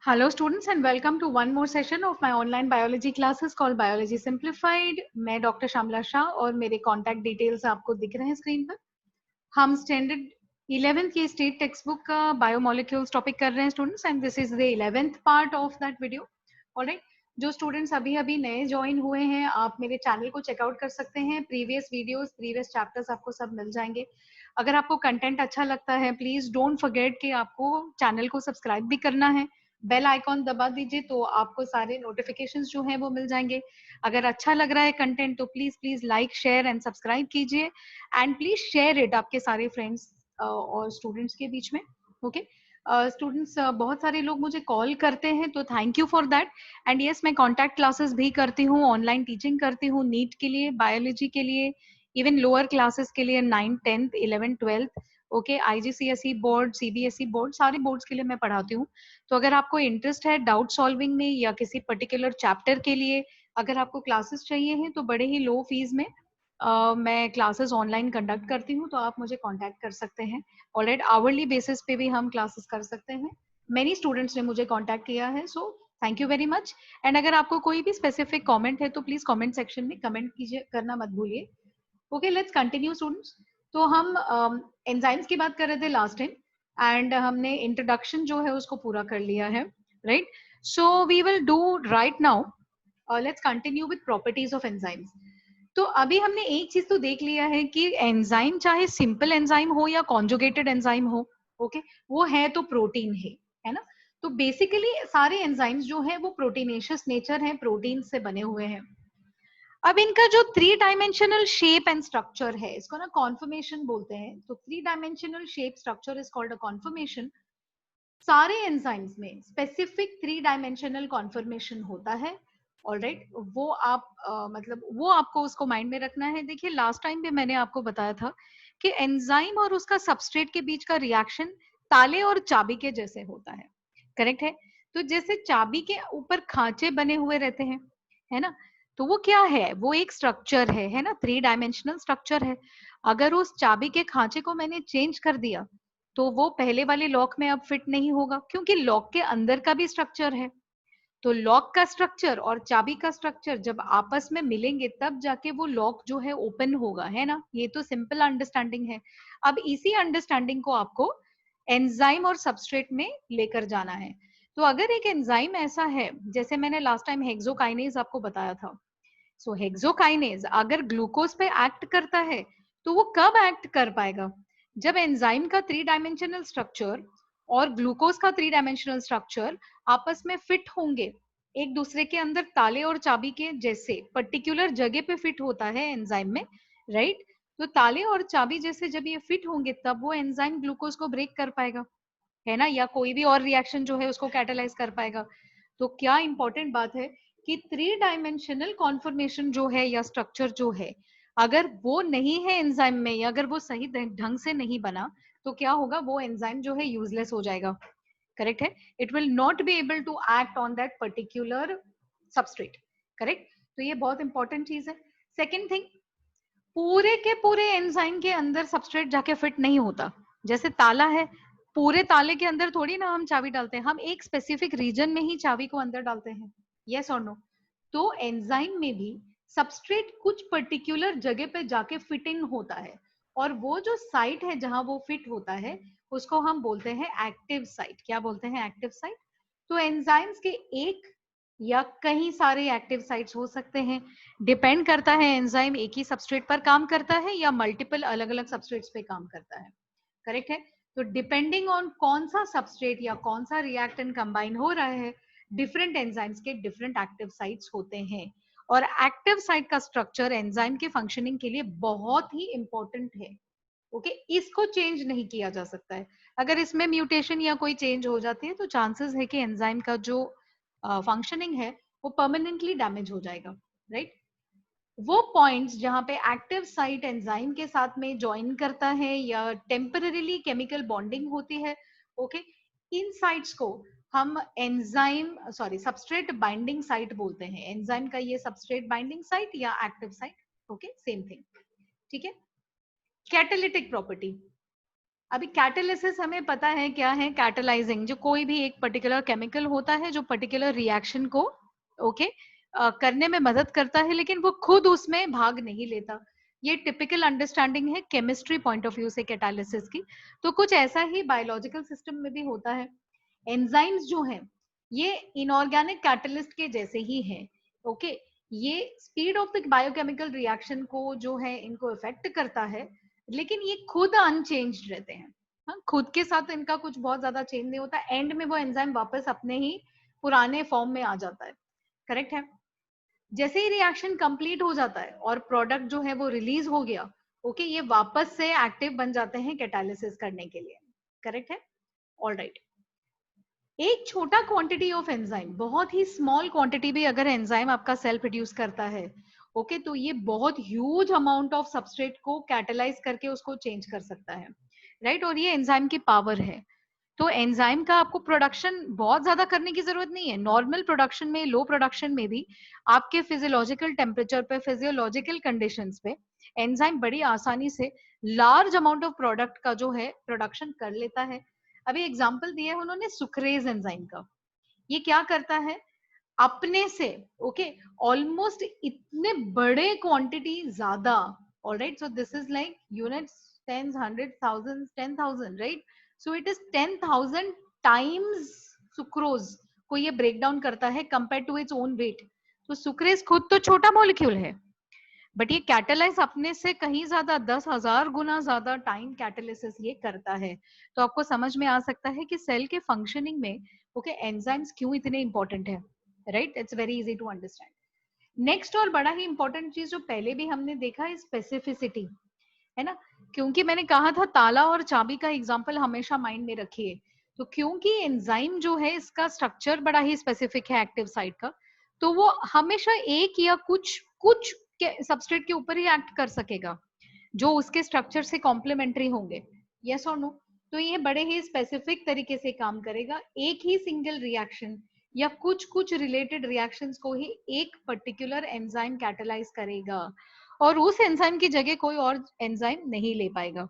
Hello students and welcome to one more session of my online biology classes called Biology Simplified. मैं doctor Shyamala Shah और मेरे contact details आपको दिख रहे हैं स्क्रीन पर। हम स्टैंडर्ड 11th की स्टेट टेक्स्ट बुक का बायोमोलिक्यूल्स टॉपिक कर रहे हैं students and this is the 11th part of that video. Alright, जो स्टूडेंट्स अभी अभी नए ज्वाइन हुए हैं आप मेरे चैनल को चेकआउट कर सकते हैं। प्रीवियस वीडियोस, प्रीवियस चैप्टर्स आपको सब मिल जाएंगे। अगर आपको कंटेंट अच्छा लगता है प्लीज डोंट फॉरगेट कि आपको चैनल को सब्सक्राइब भी करना है। बेल आइकॉन दबा दीजिए तो आपको सारे नोटिफिकेशंस जो हैं वो मिल जाएंगे। अगर अच्छा लग रहा है कंटेंट तो please please like share and subscribe कीजिए एंड प्लीज शेयर इट आपके सारे फ्रेंड्स और स्टूडेंट्स के बीच में। ओके स्टूडेंट्स, बहुत सारे लोग मुझे कॉल करते हैं तो thank you for that. And yes, मैं कॉन्टैक्ट क्लासेस भी करती हूँ, ऑनलाइन टीचिंग करती हूँ नीट के लिए, बायोलॉजी के लिए, इवन लोअर क्लासेस के लिए 9th 10th 11th 12th। Okay, IGCSE board, CBSE board, सारे बोर्ड्स के लिए मैं पढ़ाती हूँ। तो अगर आपको इंटरेस्ट है डाउट सॉल्विंग में या किसी पर्टिकुलर चैप्टर के लिए अगर आपको क्लासेस चाहिए हैं तो बड़े ही लो फीस में मैं क्लासेस ऑनलाइन कंडक्ट करती हूँ, तो आप मुझे कांटेक्ट कर सकते हैं। ऑलराइट, आवरली बेसिस पे भी हम क्लासेस कर सकते हैं। मेनी स्टूडेंट्स ने मुझे कांटेक्ट किया है, so thank you very much. And अगर आपको कोई भी स्पेसिफिक कमेंट है तो प्लीज कमेंट सेक्शन में कमेंट कीजिए, करना मत भूलिए। Okay, let's continue students. तो हम एंजाइम्स की बात कर रहे थे लास्ट टाइम एंड हमने इंट्रोडक्शन जो है उसको पूरा कर लिया है, right? So we will do right now, let's continue with properties of enzymes. तो अभी हमने एक चीज तो देख लिया है कि एंजाइम चाहे सिंपल एंजाइम हो या कॉन्जुगेटेड एंजाइम हो, ओके, वो है तो प्रोटीन है ना? तो बेसिकली सारे एंजाइम्स जो है वो प्रोटीनेशियस नेचर है, प्रोटीन से बने हुए हैं। अब इनका जो 3 डायमेंशनल शेप एंड स्ट्रक्चर है इसको ना कॉन्फर्मेशन बोलते हैं। तो 3 dimensional shape structure is called a confirmation. सारे एंजाइम्स में स्पेसिफिक 3 डायमेंशनल कॉन्फर्मेशन होता है। ऑलराइट, वो आप मतलब वो आपको उसको माइंड में रखना है। देखिए लास्ट टाइम भी मैंने आपको बताया था कि एंजाइम और उसका सबस्ट्रेट के बीच का रिएक्शन ताले और चाबी के जैसे होता है, करेक्ट है? तो जैसे चाबी के ऊपर खांचे बने हुए रहते हैं, है ना? तो वो क्या है, वो एक स्ट्रक्चर है ना? 3 डायमेंशनल स्ट्रक्चर है। अगर उस चाबी के खांचे को मैंने चेंज कर दिया तो वो पहले वाले लॉक में अब फिट नहीं होगा, क्योंकि लॉक के अंदर का भी स्ट्रक्चर है। तो लॉक का स्ट्रक्चर और चाबी का स्ट्रक्चर जब आपस में मिलेंगे तब जाके वो लॉक जो है ओपन होगा, है ना? ये तो सिंपल अंडरस्टैंडिंग है। अब इसी अंडरस्टैंडिंग को आपको एंजाइम और सबस्ट्रेट में लेकर जाना है। तो अगर एक एंजाइम ऐसा है, जैसे मैंने लास्ट टाइम हेक्सोकाइनेज आपको बताया था, सो हेक्सोकाइनेज अगर ग्लूकोज पे एक्ट करता है तो वो कब एक्ट कर पाएगा? जब एंजाइम का 3 डायमेंशनल स्ट्रक्चर और ग्लूकोज का 3 डायमेंशनल स्ट्रक्चर आपस में फिट होंगे, एक दूसरे के अंदर ताले और चाबी के जैसे पर्टिकुलर जगह पे फिट होता है एंजाइम में, राइट? तो ताले और चाबी जैसे जब ये फिट होंगे तब वो एंजाइम ग्लूकोज को ब्रेक कर पाएगा, है ना? या कोई भी और रिएक्शन जो है उसको कैटालाइज कर पाएगा। तो क्या इंपॉर्टेंट बात है कि 3 डायमेंशनल कॉन्फर्मेशन जो है या स्ट्रक्चर जो है, अगर वो नहीं है एंजाइम में या अगर वो सही ढंग से नहीं बना तो क्या होगा, वो एंजाइम जो है यूजलेस हो जाएगा, करेक्ट है? It will not be able to act on that particular substrate, correct? तो ये बहुत इंपॉर्टेंट चीज है। सेकेंड थिंग, पूरे के पूरे एंजाइम के अंदर सबस्ट्रेट जाके फिट नहीं होता। जैसे ताला है, पूरे ताले के अंदर थोड़ी ना हम चाबी डालते हैं, हम एक स्पेसिफिक रीजन में ही चाबी को अंदर डालते हैं, यस और नो? तो एंजाइम में भी सबस्ट्रेट कुछ पर्टिकुलर जगह पे जाके फिट इन होता है, और वो जो साइट है जहां वो फिट होता है उसको हम बोलते हैं एक्टिव साइट। क्या बोलते हैं? Active site. तो एंजाइम्स के एक या कई सारे एक्टिव साइट्स हो सकते हैं, डिपेंड करता है एंजाइम एक ही सबस्ट्रेट पर काम करता है या मल्टीपल अलग अलग सबस्ट्रेट्स पे काम करता है, करेक्ट है? तो डिपेंडिंग ऑन कौन सा सबस्ट्रेट या कौन सा रिएक्टेंट कंबाइन हो रहा है, डिफरेंट एंजाइम्स के डिफरेंट एक्टिव साइट्स होते हैं। और एक्टिव साइट का स्ट्रक्चर एंजाइम के फंक्शनिंग के लिए बहुत ही इंपॉर्टेंट है। ओके, इसको चेंज नहीं किया जा सकता है। अगर इसमें म्यूटेशन या कोई चेंज हो जाती है तो चांसेस है कि एंजाइम का जो फंक्शनिंग है वो परमानेंटली डैमेज हो जाएगा, राइट? वो पॉइंट्स जहां पे एक्टिव साइट एंजाइम के साथ में ज्वाइन करता है या टेम्पररीली केमिकल बॉन्डिंग होती है, ओके, इन साइट्स को हम enzyme sorry substrate binding site बोलते हैं। एंजाइम का ये सबस्ट्रेट बाइंडिंग साइट या active site, okay, same thing, ठीक है? कैटालिटिक प्रॉपर्टी, अभी कैटालिसिस हमें पता है क्या है, कैटालाइजिंग, जो कोई भी एक पर्टिकुलर केमिकल होता है जो पर्टिकुलर रिएक्शन को ओके करने में मदद करता है, लेकिन वो खुद उसमें भाग नहीं लेता। ये टिपिकल अंडरस्टैंडिंग है केमिस्ट्री पॉइंट ऑफ व्यू से कैटालिसिस की। तो कुछ ऐसा ही बायोलॉजिकल सिस्टम में भी होता है। एंजाइम्स जो हैं ये इनऑर्गेनिक कैटलिस्ट के जैसे ही हैं। ओके, ये speed of the biochemical reaction को जो है इनको इफेक्ट करता है, लेकिन ये खुद अनचेंज्ड रहते हैं। हाँ, खुद के साथ इनका कुछ बहुत ज्यादा चेंज नहीं होता। एंड में वो एंजाइम वापस अपने ही पुराने फॉर्म में आ जाता है। करेक्ट है। जैसे ही रिएक्शन कंप्लीट हो जाता है और प्रोडक्ट जो है वो रिलीज हो गया, ओके, ये वापस से एक्टिव बन जाते हैं कैटालिसिस करने के लिए। करेक्ट है। All right. एक छोटा क्वांटिटी ऑफ एंजाइम, बहुत ही स्मॉल क्वांटिटी भी अगर एंजाइम आपका सेल प्रोड्यूस करता है, ओके, तो ये बहुत ह्यूज अमाउंट ऑफ सबस्ट्रेट को कैटलाइज करके उसको चेंज कर सकता है। राइट, और ये एंजाइम की पावर है। तो एंजाइम का आपको प्रोडक्शन बहुत ज्यादा करने की जरूरत नहीं है। नॉर्मल प्रोडक्शन में, लो प्रोडक्शन में भी आपके फिजियोलॉजिकल टेम्परेचर पे, फिजियोलॉजिकल कंडीशंस पे एंजाइम बड़ी आसानी से लार्ज अमाउंट ऑफ प्रोडक्ट का जो है प्रोडक्शन कर लेता है। अभी एग्जांपल दिया है उन्होंने सुक्रेज एंजाइम का। ये क्या करता है अपने से, ओके, ऑलमोस्ट इतने बड़े क्वांटिटी ज्यादा। Alright, so this is like units, tens, hundred, thousand, 10,000, right. So it is 10,000 times sucrose को ये ब्रेक डाउन करता है compare to its own weight. तो सुक्रेज खुद तो छोटा मॉलिक्यूल है, बट ये कैटालाइज अपने से कहीं ज्यादा 10,000 गुना ज्यादा टाइम कैटालिसिस ये करता है। तो आपको समझ में आ सकता है कि सेल के फंक्शनिंग में ओके एंजाइम्स क्यों इतने इंपॉर्टेंट है। Right, it's very easy to understand. Next और बड़ा ही इंपॉर्टेंट चीज जो पहले भी हमने देखा है, स्पेसिफिसिटी, है ना। क्योंकि मैंने कहा था ताला और चाबी का एग्जाम्पल हमेशा माइंड में रखिए। तो क्योंकि एंजाइम जो है इसका स्ट्रक्चर बड़ा ही स्पेसिफिक है एक्टिव साइट का, तो वो हमेशा एक या कुछ कुछ के सबस्ट्रेट के ऊपर ही एक्ट कर सकेगा जो उसके स्ट्रक्चर से कॉम्प्लीमेंट्री होंगे। यस और नो। तो ये बड़े ही स्पेसिफिक तरीके से काम करेगा। एक ही सिंगल रिएक्शन या कुछ कुछ रिलेटेड रिएक्शंस को ही एक पर्टिकुलर एंजाइम कैटलाइज करेगा और उस एंजाइम की जगह कोई और एंजाइम नहीं ले पाएगा।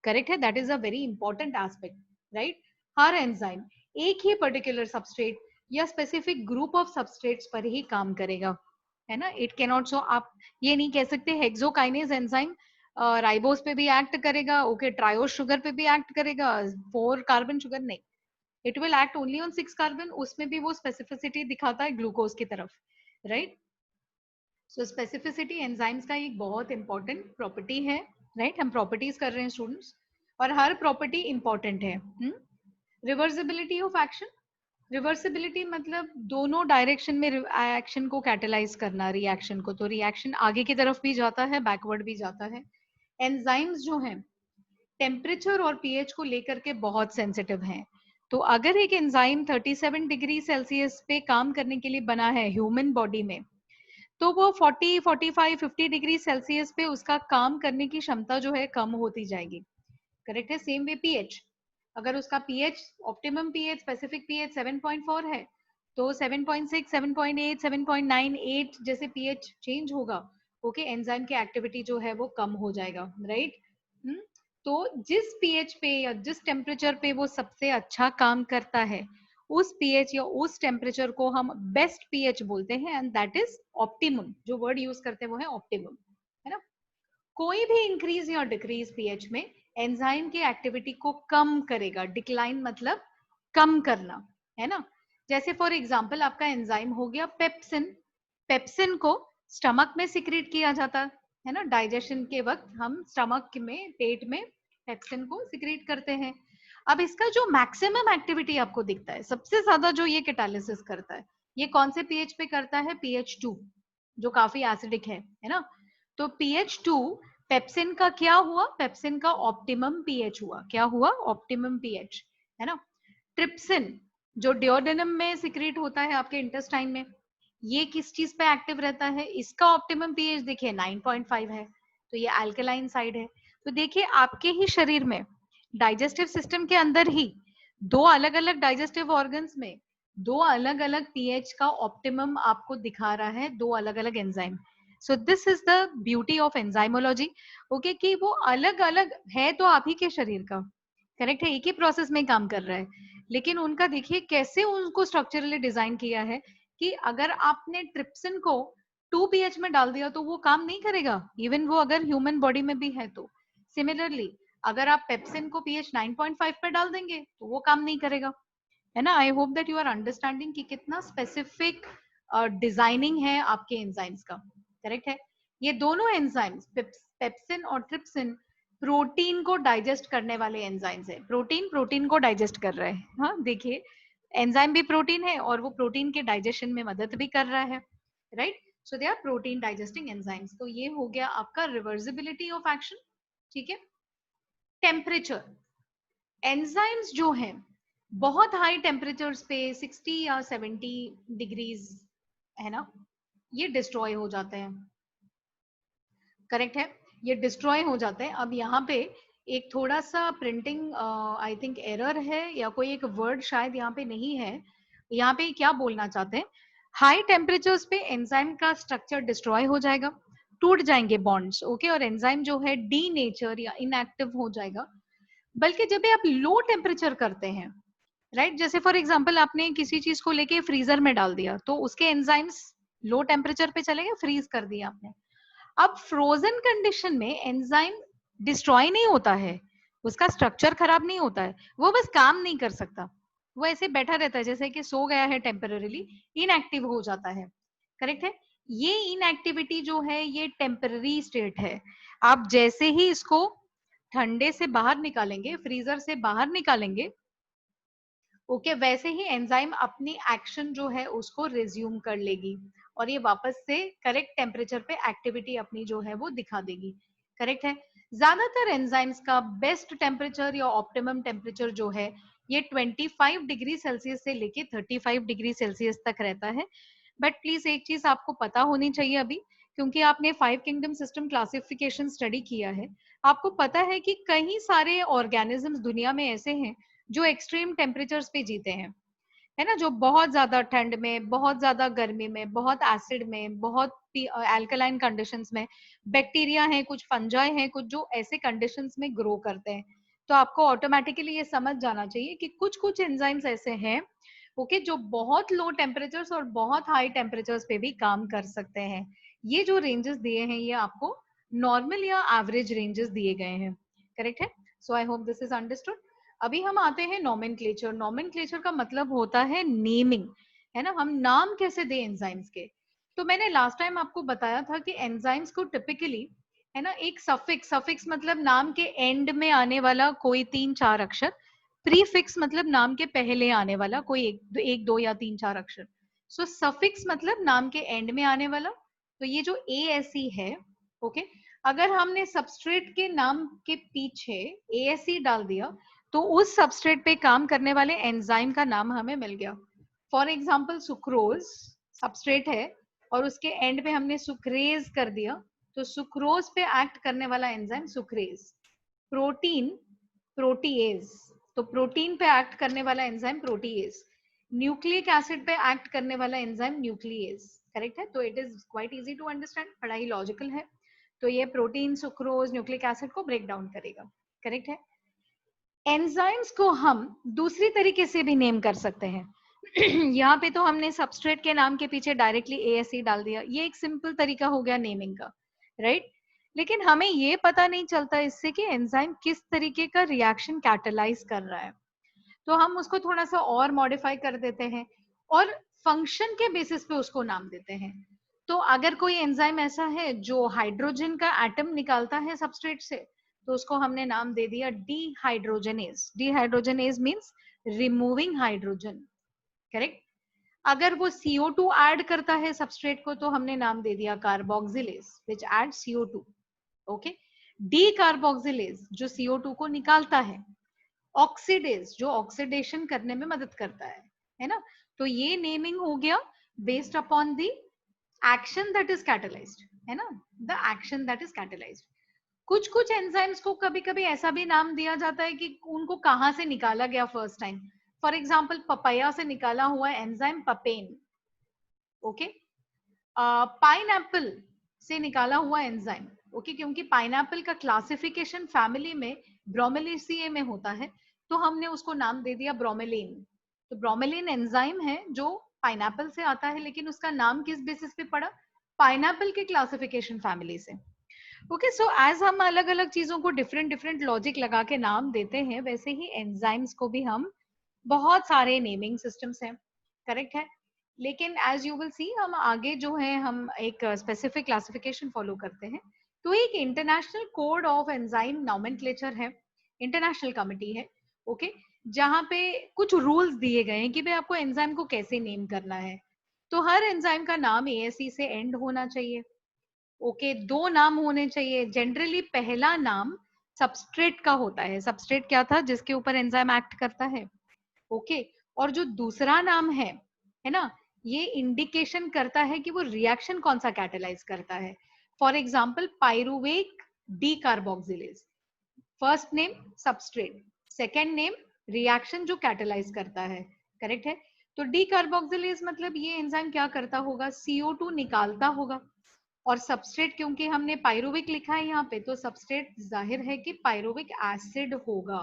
करेक्ट है। That is a very important aspect, right. Her enzyme एक ही पर्टिकुलर सबस्ट्रेट या स्पेसिफिक ग्रुप ऑफ सबस्ट्रेट्स पर ही काम करेगा, है ना। इट कैन नॉट, सो आप ये नहीं कह सकते हेक्सोकाइनेज एंजाइम राइबोस पे भी एक्ट करेगा, ओके, ट्रायोज शुगर पे भी एक्ट करेगा, 4 कार्बन शुगर नहीं, it will act only on 6 carbon. उसमें भी वो स्पेसिफिसिटी दिखाता है ग्लूकोज की तरफ, राइट। सो स्पेसिफिसिटी एंजाइम्स का एक बहुत इंपॉर्टेंट प्रॉपर्टी है, राइट। हम प्रॉपर्टीज कर रहे हैं स्टूडेंट्स, और हर प्रॉपर्टी इंपॉर्टेंट है। रिवर्सिबिलिटी ऑफ एक्शन, रिवर्सिबिलिटी मतलब दोनों डायरेक्शन में एक्शन को कैटलाइज करना, रिएक्शन को। तो रिएक्शन आगे की तरफ भी जाता है, बैकवर्ड भी जाता है। एंजाइम्स जो हैं टेम्परेचर और पीएच को लेकर के बहुत सेंसिटिव हैं। तो अगर एक एंजाइम 37 डिग्री सेल्सियस पे काम करने के लिए बना है ह्यूमन बॉडी में, तो वो 40, 45, 50 डिग्री सेल्सियस पे उसका काम करने की क्षमता जो है कम होती जाएगी। करेक्ट है। सेम वे पीएच, अगर उसका pH, optimum pH, specific pH 7.4 है, तो 7.6, 7.8, 7.9, 8 जैसे पीएच चेंज होगा, ओके, एंजाइम की एक्टिविटी जो है वो कम हो जाएगा, राइट। तो जिस पीएच पे या जिस टेम्परेचर पे वो सबसे अच्छा काम करता है, उस पीएच या उस टेम्परेचर को हम बेस्ट पीएच बोलते हैं, एंड दैट इज ऑप्टिमम। जो वर्ड यूज करते हैं वो है ऑप्टिमम, है ना। कोई भी इंक्रीज या डिक्रीज पीएच में एंजाइम की एक्टिविटी को कम करेगा। डिक्लाइन मतलब कम करना, है ना। जैसे फॉर एग्जांपल आपका एंजाइम हो गया पेप्सिन। पेप्सिन को स्टमक में सिक्रीट किया जाता है ना, डाइजेशन के वक्त हम स्टमक में, पेट में पेप्सिन को सिक्रीट करते हैं। अब इसका जो मैक्सिमम एक्टिविटी आपको दिखता है, सबसे ज्यादा जो ये कैटालिसिस करता है, ये कौन से पीएच पे करता है? pH 2, जो काफी एसिडिक है ना। तो pH 2 पेप्सिन का क्या हुआ? पेप्सिन का ऑप्टिमम पीएच हुआ। क्या हुआ? ऑप्टिमम पीएच, है ना। ट्रिप्सिन जो डिओडेनम में सिक्रीट होता है आपके इंटेस्टाइन में, ये किस चीज पे एक्टिव रहता है? इसका ऑप्टिमम पीएच देखिए 9.5 है, तो ये अल्कलाइन साइड है। तो देखिए आपके ही शरीर में डाइजेस्टिव सिस्टम के अंदर ही दो अलग अलग डाइजेस्टिव ऑर्गन्स में दो अलग अलग पीएच का ऑप्टिमम आपको दिखा रहा है, दो अलग अलग enzyme. So this is the beauty of enzymology, okay, कि वो अलग अलग है तो आप ही के शरीर का, करेक्ट है, एक ही प्रोसेस में काम कर रहा है, लेकिन उनका देखिए कैसे उनको स्ट्रक्चरली डिजाइन किया है कि अगर आपने ट्रिप्सिन को 2 pH में डाल दिया तो वो काम नहीं करेगा, इवन वो अगर ह्यूमन बॉडी में भी है तो। सिमिलरली अगर आप पेप्सिन को pH 9.5 पे डाल देंगे तो वो काम नहीं करेगा, है ना। I hope that you are understanding कि कितना स्पेसिफिक डिजाइनिंग है आपके एंजाइम्स का। करेक्ट है, ये दोनों एंजाइम्स पेप्सिन और ट्रिप्सिन प्रोटीन को डाइजेस्ट करने वाले एंजाइम्स है। प्रोटीन प्रोटीन को डाइजेस्ट कर रहा है, हाँ देखिए एंजाइम भी प्रोटीन है और वो प्रोटीन के डाइजेशन में मदद भी कर रहा है, right. So they are protein digesting enzymes. तो ये हो गया आपका रिवर्सिबिलिटी ऑफ एक्शन, ठीक है। टेम्परेचर, एंजाइम्स जो हैं बहुत हाई टेम्परेचर्स पे 60 या 70 डिग्रीज, है ना, ये डिस्ट्रॉय हो जाते हैं। करेक्ट है, ये डिस्ट्रॉय हो जाते हैं। अब यहाँ पे एक थोड़ा सा प्रिंटिंग आई थिंक एरर है या कोई एक वर्ड शायद यहाँ पे नहीं है। यहाँ पे क्या बोलना चाहते हैं, हाई टेम्परेचर्स पे एंजाइम का स्ट्रक्चर डिस्ट्रॉय हो जाएगा, टूट जाएंगे बॉन्ड्स, ओके, और एंजाइम जो है डी नेचर या इनएक्टिव हो जाएगा। बल्कि जब भी आप लो टेम्परेचर करते हैं, राइट, जैसे फॉर एग्जांपल आपने किसी चीज को लेके फ्रीजर में डाल दिया तो उसके एंजाइम्स लो टेम्परेचर पे चले गए, फ्रीज कर दिया आपने। अब फ्रोजन कंडीशन में एंजाइम डिस्ट्रॉय नहीं होता है, उसका स्ट्रक्चर खराब नहीं होता है, वो बस काम नहीं कर सकता, वो ऐसे बैठा रहता है जैसे कि सो गया है, टेम्पररीली इनएक्टिव हो जाता है। करेक्ट है, ये इनएक्टिविटी जो है ये टेम्पररी स्टेट है। आप जैसे ही इसको ठंडे से बाहर निकालेंगे, फ्रीजर से बाहर निकालेंगे, ओके, वैसे ही एंजाइम अपनी एक्शन जो है उसको रिज्यूम कर लेगी और ये वापस से करेक्ट टेम्परेचर पे एक्टिविटी अपनी जो है वो दिखा देगी। करेक्ट है, ज्यादातर एंजाइम्स का बेस्ट टेम्परेचर या ऑप्टिमम टेम्परेचर जो है ये 25 डिग्री सेल्सियस से लेके 35 डिग्री सेल्सियस तक रहता है। बट प्लीज एक चीज आपको पता होनी चाहिए अभी, क्योंकि आपने 5 किंगडम सिस्टम क्लासिफिकेशन स्टडी किया है, आपको पता है कि कई सारे ऑर्गेनिजम्स दुनिया में ऐसे हैं जो एक्सट्रीम टेम्परेचर्स पे जीते हैं, है ना, जो बहुत ज्यादा ठंड में, बहुत ज्यादा गर्मी में, बहुत एसिड में, बहुत एल्कलाइन कंडीशंस में, बैक्टीरिया हैं, कुछ फंजाई हैं, कुछ जो ऐसे कंडीशंस में ग्रो करते हैं। तो आपको ऑटोमेटिकली ये समझ जाना चाहिए कि कुछ कुछ एंजाइम्स ऐसे हैं, ओके, जो बहुत लो टेम्परेचर्स और बहुत हाई टेम्परेचर्स पे भी काम कर सकते हैं। ये जो रेंजेस दिए हैं ये आपको नॉर्मल या एवरेज रेंजेस दिए गए हैं। करेक्ट है, so I hope this is understood. अभी हम आते हैं नोमेनक्लेचर। नोमेनक्लेचर का मतलब होता है नेमिंग, है ना, हम नाम कैसे दें एंजाइम्स के। तो मैंने लास्ट टाइम आपको बताया था कि एंजाइम्स को टिपिकली, है ना, एक सफिक्स, सफिक्स मतलब नाम के एंड में आने वाला कोई 3-4 अक्षर, प्रीफिक्स मतलब नाम के पहले आने वाला कोई एक दो या 3-4 अक्षर। सो सफिक्स मतलब नाम के एंड में आने वाला। तो ये जो ASE है, ओके, अगर हमने सबस्ट्रेट के नाम के पीछे ASE डाल दिया तो उस सबस्ट्रेट पे काम करने वाले एंजाइम का नाम हमें मिल गया। फॉर एग्जाम्पल सुक्रोज सबस्ट्रेट है और उसके एंड पे हमने सुक्रेज कर दिया, तो सुक्रोज पे एक्ट करने वाला एंजाइम सुक्रेज। प्रोटीन प्रोटीएज, तो प्रोटीन पे एक्ट करने वाला एंजाइम प्रोटीएज। न्यूक्लिक एसिड पे एक्ट करने वाला एंजाइम न्यूक्लिएज। करेक्ट है, तो it is quite easy to understand, बड़ा ही लॉजिकल है। तो ये प्रोटीन सुक्रोज न्यूक्लिक एसिड को ब्रेक डाउन करेगा। करेक्ट है, एंजाइम्स को हम दूसरी तरीके से भी नेम कर सकते हैं। यहाँ पे तो हमने सबस्ट्रेट के नाम के पीछे डायरेक्टली ASE डाल दिया, ये एक सिंपल तरीका हो गया नेमिंग का, राइट। लेकिन हमें ये पता नहीं चलता इससे कि एंजाइम किस तरीके का रिएक्शन कैटलाइज कर रहा है, तो हम उसको थोड़ा सा और मॉडिफाई कर देते हैं और फंक्शन के बेसिस पे उसको नाम देते हैं। तो अगर कोई एंजाइम ऐसा है जो हाइड्रोजन का एटम निकालता है सबस्ट्रेट से, तो उसको हमने नाम दे दिया dehydrogenase. Dehydrogenase means removing hydrogen. Correct, अगर वो CO2 ऐड करता है सबस्ट्रेट को तो हमने नाम दे दिया carboxylase which add CO2। Okay, D carboxylase जो CO2 को निकालता है, ऑक्सीडेज जो ऑक्सीडेशन करने में मदद करता है ना। तो ये नेमिंग हो गया based upon the action that is catalysed, है ना, the action that is catalysed. कुछ कुछ एंजाइम्स को कभी कभी ऐसा भी नाम दिया जाता है कि उनको कहाँ से निकाला गया first time. For example papaya से निकाला हुआ एंजाइम पपेन, ओके, पाइनएप्पल से निकाला हुआ एंजाइम, ओके, क्योंकि पाइनएप्पल का क्लासिफिकेशन फैमिली में ब्रोमेलिसिए में होता है, तो हमने उसको नाम दे दिया ब्रोमेलिन। तो ब्रोमेलिन एंजाइम है जो पाइनएप्पल से आता है, लेकिन उसका नाम किस बेसिस पे पड़ा? पाइनएप्पल के क्लासिफिकेशन फैमिली से। ओके, सो एज हम अलग अलग चीजों को डिफरेंट डिफरेंट लॉजिक लगा के नाम देते हैं, वैसे ही एंजाइम्स को भी हम बहुत सारे नेमिंग सिस्टम्स हैं, करेक्ट है। लेकिन एज यू विल सी हम आगे जो है हम एक स्पेसिफिक क्लासिफिकेशन फॉलो करते हैं। तो एक international code of enzyme nomenclature है, इंटरनेशनल कमिटी है, ओके, जहाँ पे कुछ रूल्स दिए गए हैं कि भाई आपको एंजाइम को कैसे नेम करना है। तो हर एंजाइम का नाम एएसई से एंड होना चाहिए, ओके, दो नाम होने चाहिए। जनरली पहला नाम सबस्ट्रेट का होता है, सबस्ट्रेट क्या था जिसके ऊपर एंजाइम एक्ट करता है, ओके, और जो दूसरा नाम है ना, ये इंडिकेशन करता है कि वो रिएक्शन कौन सा कैटेलाइज करता है। For example pyruvate D carboxylase, first name substrate, second name reaction जो कैटेलाइज करता है, करेक्ट है। तो डी कार्बोक्सिलेज मतलब ये एंजाइम क्या करता होगा, CO2 निकालता होगा, और सबस्ट्रेट क्योंकि हमने पाइरुविक लिखा है यहाँ पे, तो सबस्ट्रेट जाहिर है कि पाइरुविक एसिड होगा,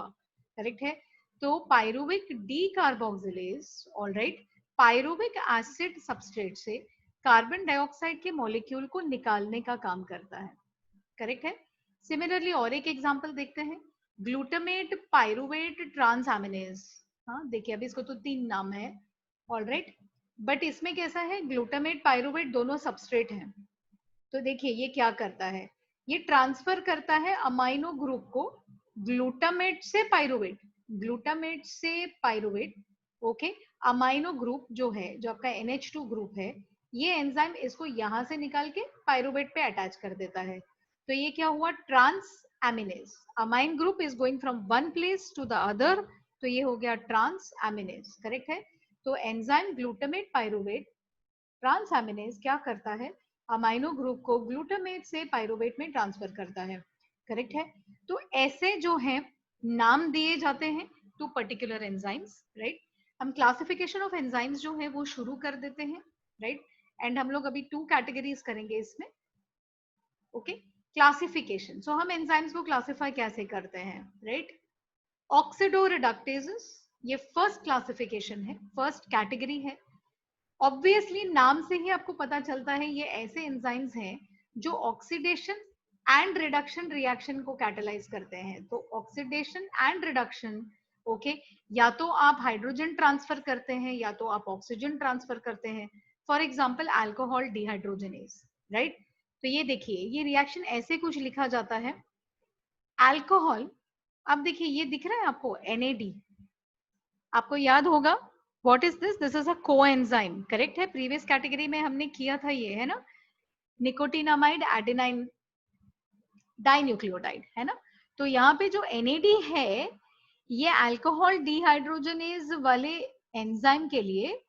करेक्ट है। तो pyruvic D carboxylase, alright, pyruvic acid substrate से कार्बन डाइऑक्साइड के मॉलिक्यूल को निकालने का काम करता है, करेक्ट है। सिमिलरली और एक एग्जांपल देखते हैं, ग्लूटामेट पाइरुवेट ट्रांसएमिनेज। हाँ देखिए, अभी इसको तो 3 नाम है, ऑलराइट, बट इसमें कैसा है, ग्लूटामेट पाइरुवेट दोनों सबस्ट्रेट हैं। तो देखिए ये क्या करता है, ये ट्रांसफर करता है अमाइनो ग्रुप को ग्लूटामेट से पाइरुवेट, ग्लूटामेट से पाइरुवेट, ओके, अमाइनो ग्रुप जो है, जो आपका NH2 ग्रुप है, ये एंजाइम इसको यहां से निकाल के पाइरुवेट पे अटैच कर देता है। तो ये क्या हुआ, transaminase, amine group is going from one place to the other, तो ये हो गया ट्रांस एमिनेज, करेक्ट है। तो enzyme glutamate pyruvate transaminase क्या करता है, अमाइनो ग्रुप को ग्लूटामेट से पाइरुवेट में ट्रांसफर करता है, करेक्ट है। तो ऐसे जो है नाम दिए जाते हैं टू पर्टिकुलर एंजाइम्स, राइट। हम क्लासिफिकेशन ऑफ एंजाइम्स जो है वो शुरू कर देते हैं, राइट, एंड हम लोग अभी 2 कैटेगरीज करेंगे इसमें, ओके। क्लासिफिकेशन, सो हम एंजाइम्स को क्लासिफाई कैसे करते हैं, राइट। ऑक्सीडो रिडक्टेजेस, ये फर्स्ट क्लासिफिकेशन है, फर्स्ट कैटेगरी है। ऑब्वियसली नाम से ही आपको पता चलता है ये ऐसे एंजाइम्स हैं जो ऑक्सीडेशन एंड रिडक्शन रिएक्शन को कैटेलाइज करते हैं। तो ऑक्सीडेशन एंड रिडक्शन, ओके, या तो आप हाइड्रोजन ट्रांसफर करते हैं या तो आप ऑक्सीजन ट्रांसफर करते हैं। For example alcohol dehydrogenase, right. तो ये देखिए ये रिएक्शन ऐसे कुछ लिखा जाता है, अल्कोहल, अब देखिए ये दिख रहा है आपको NAD, आपको याद होगा what is this, this is a coenzyme, correct है। प्रीवियस कैटेगरी में हमने किया था ये, है ना, निकोटिनामाइड एडेनाइन डाइन्यूक्लियोटाइड, है ना। तो यहाँ पे जो NAD है, ये अल्कोहल डिहाइड्रोजनेज वाले एंजाइम के लिए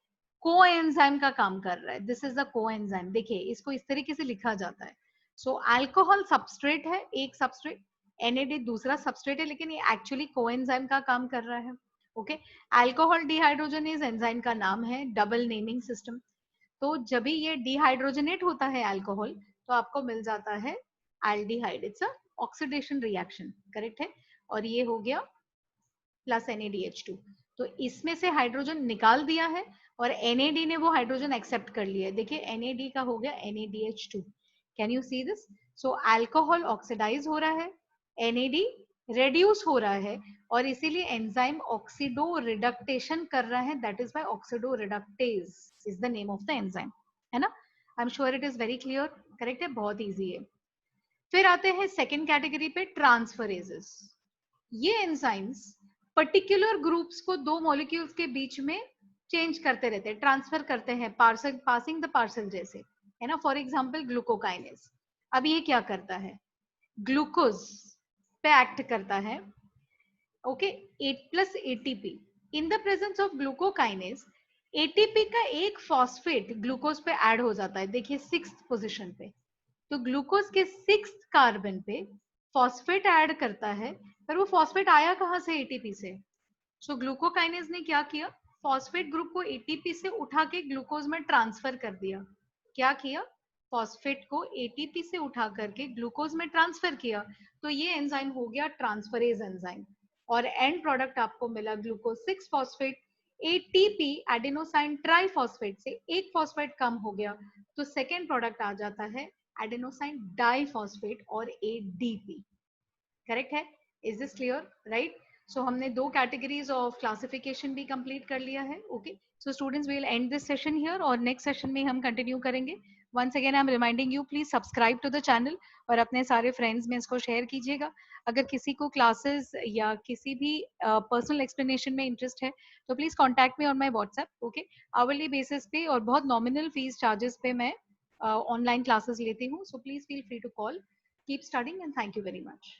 कोएंजाइम का काम कर रहा है, दिस इज अ कोएंजाइम। देखिए इसको इस तरीके से लिखा जाता है। सो अल्कोहल सबस्ट्रेट है, एक सबस्ट्रेट, NAD दूसरा सबस्ट्रेट है, लेकिन ये एक्चुअली कोएंजाइम का काम कर रहा है, ओके। अल्कोहल डिहाइड्रोजनेज एंजाइम का नाम है, डबल नेमिंग सिस्टम। तो जब भी ये डिहाइड्रोजनेट होता है अल्कोहल, तो आपको मिल जाता है aldehyde, it's a oxidation reaction, correct है। और ये हो गया प्लस NaDH2, तो इसमें से हाइड्रोजन निकाल दिया है और NAD ने वो हाइड्रोजन एक्सेप्ट कर लिया है। देखिए NAD का हो गया NaDH2, can you see this. So alcohol oxidise हो रहा है, NAD रेड्यूस हो रहा है, और इसीलिए एंजाइम ऑक्सीडो रिडक्टेशन कर रहा है, that is why oxido reductase is the name of the enzyme, है ना। I am sure it is very clear, correct है, बहुत इजी है। फिर आते हैं सेकेंड कैटेगरी पे, ट्रांसफरेजेस। ये एंजाइम्स पर्टिकुलर ग्रुप्स को दो मॉलिक्यूल्स के बीच में चेंज करते रहते हैं, ट्रांसफर करते हैं, पार्सल, पासिंग द पार्सल जैसे, है ना। फॉर एग्जांपल ग्लूकोकाइनेज, अब ये क्या करता है, ग्लूकोज पे एक्ट करता है, okay, 8+ ATP in the presence of glucokinase, ATP का एक फॉस्फेट ग्लूकोज पे ऐड हो जाता है, देखिए 6th पोजीशन पे। तो ग्लूकोज के 6th कार्बन पे फॉस्फेट ऐड करता है, पर वो फॉस्फेट आया कहां से, ATP से। सो ग्लूकोकाइनेज ने क्या किया, फॉस्फेट ग्रुप को ATP से उठा के ग्लूकोज में ट्रांसफर कर दिया। क्या किया, फॉस्फेट को ATP से उठा करके ग्लूकोज में ट्रांसफर किया। तो ये एंजाइम हो गया ट्रांसफरेज एंजाइम, और एंड प्रोडक्ट आपको मिला glucose 6 phosphate. ATP adenosine triphosphate से एक फॉस्फेट कम हो गया तो सेकेंड प्रोडक्ट आ जाता है एडेनोसाइन डाइफॉस्फेट और एडीपी। करेक्ट है? Is this clear? Right? So हमने दो कैटेगरीज ऑफ क्लासिफिकेशन भी कंप्लीट कर लिया है। Okay, so students we will end this session here और नेक्स्ट सेशन में हम कंटिन्यू करेंगे। Once again I am reminding you, please subscribe to the channel और अपने सारे फ्रेंड्स में इसको शेयर कीजिएगा। अगर किसी को क्लासेस या किसी भी पर्सनल एक्सप्लेनेशन में इंटरेस्ट है तो please contact me on my WhatsApp. Okay, hourly basis पे और बहुत नॉमिनल फीस चार्जेस पे मैं ऑनलाइन क्लासेस लेती हूँ। So please feel free to call. Keep studying and thank you very much.